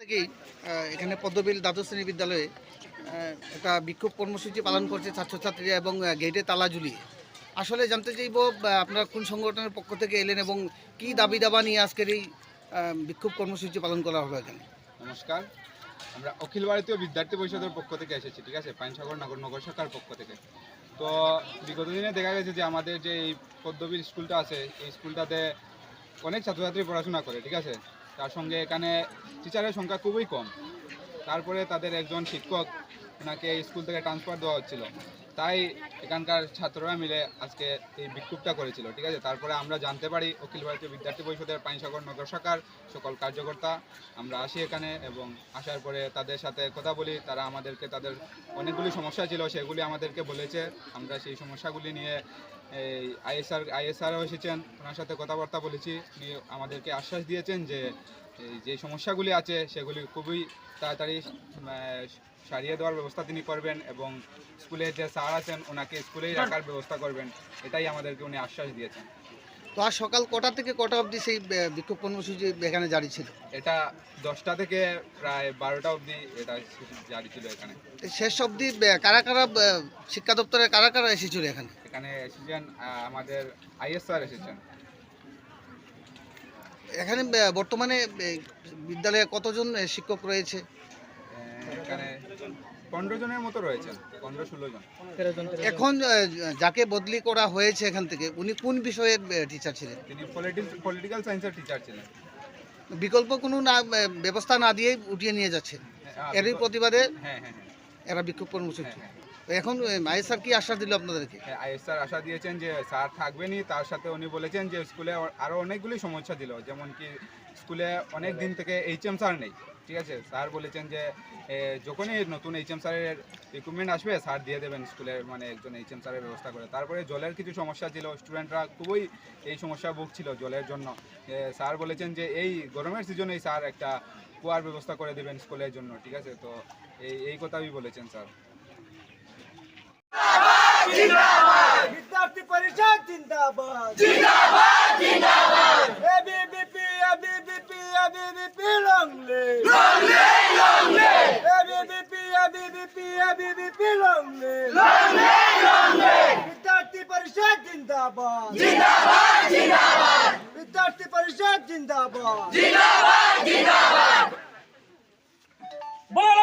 থেকেই এখানে পদ্মবিল দ্বাদশ শ্রেণী বিদ্যালয়ে একটা বিক্ষোভ কর্মসূচি পালন করছে ছাত্রছাত্রীরা এবং গেটে তালা ঝুলিয়ে। আসলে জানতে চাইব আপনারা কোন সংগঠনের পক্ষ থেকে এলেন এবং কি দাবি দাবা নিয়ে আজকের এই বিক্ষোভ কর্মসূচি পালন করা হবে এখানে? নমস্কার, আমরা অখিল ভারতীয় বিদ্যার্থী পরিষদের পক্ষ থেকে এসেছি, ঠিক আছে, পাইনসাগর নগর শাখার পক্ষ থেকে। তো বিগত দিনে দেখা গেছে যে আমাদের যে এই পদ্মবীর স্কুলটা আছে, এই স্কুলটাতে অনেক ছাত্রছাত্রী পড়াশোনা করে, ঠিক আছে। তার সঙ্গে এখানে টিচারের সংখ্যা খুবই কম। তারপরে তাদের একজন শিক্ষক ওনাকে এই স্কুল থেকে ট্রান্সফার দেওয়া হচ্ছিল, তাই এখানকার ছাত্ররা মিলে আজকে এই বিক্ষোভটা করেছিল, ঠিক আছে। তারপরে আমরা জানতে পারি অখিল ভারতীয় বিদ্যার্থী পরিষদের পাইনসাগর নগর শাখার সকল কার্যকর্তা আমরা আসি এখানে, এবং আসার পরে তাদের সাথে কথা বলি। তারা আমাদেরকে তাদের অনেকগুলি সমস্যা ছিল সেগুলি আমাদেরকে বলেছে। আমরা সেই সমস্যাগুলি নিয়ে এই আইএসআরও এসেছেন, ওনার সাথে কথাবার্তা বলেছি। উনি আমাদেরকে আশ্বাস দিয়েছেন যে যে সমস্যাগুলি আছে সেগুলি খুবই তাড়াতাড়ি সারিয়ে দেওয়ার ব্যবস্থা তিনি করবেন, এবং স্কুলের যে স্যার আছেন ওনাকে স্কুলেই রাখার ব্যবস্থা করবেন, এটাই আমাদেরকে উনি আশ্বাস দিয়েছেন। তো আজ সকাল কটা থেকে কটা অবধি সেই বিক্ষোভ কর্মসূচি এখানে জারি ছিল? এটা 10টা থেকে প্রায় 12টা অবধি এটা জারি ছিল এখানে। শেষ অবধি কারা কারা শিক্ষা দপ্তরের কারা কারা এসেছিল এখানে? এখানে এসেছেন আমাদের আইএসআর এসেছেন। এখানে বর্তমানে বিদ্যালয়ে কতজন শিক্ষক রয়েছে? এখানে 15 জনের মতো রয়েছেন, 15-16 জন। এখন যাকে বদলি করা হয়েছে এখান থেকে, উনি কোন বিষয়ের টিচার ছিলেন? তিনি পলিটিক্যাল সায়েন্সের টিচার ছিলেন। বিকল্প কোনো ব্যবস্থা না দিয়ে উঠিয়ে নিয়ে যাচ্ছে, এরই প্রতিবাদে হ্যাঁ, এরা বিক্ষোভ কর্মসূচি। তো এখন আইএসআর কি আশ্বাস দিল আপনাদেরকে? আইএসআর আশা দিয়েছেন যে স্যার থাকবেনই, তার সাথে উনি বলেছেন যে স্কুলে আরও অনেকগুলি সমস্যা ছিল, যেমন কি স্কুলে অনেক দিন থেকে এইচএম স্যার নেই, ঠিক আছে। স্যার বলেছেন যে যখনই নতুন এইচএম স্যারের রিক্রুটমেন্ট আসবে স্যার দিয়ে দেবেন স্কুলের, মানে একজন এইচএম স্যারের ব্যবস্থা করে। তারপরে জলের কিছু সমস্যা ছিল, স্টুডেন্টরা খুবই এই সমস্যা ভুগছিল জলের জন্য। স্যার বলেছেন যে এই গরমের সিজনেই স্যার একটা কুয়ার ব্যবস্থা করে দেবেন স্কুলের জন্য, ঠিক আছে। তো এই কথাই বলেছেন স্যার। विद्यार्थी परिषद जिंदाबाद जिंदाबाद जिंदाबाद ABVP ABVP ABVP लॉन्गले लॉन्गले लॉन्गले ABVP ABVP ABVP लॉन्गले लॉन्गले लॉन्गले विद्यार्थी परिषद जिंदाबाद जिंदाबाद जिंदाबाद विद्यार्थी परिषद जिंदाबाद जिंदाबाद जिंदाबाद बोल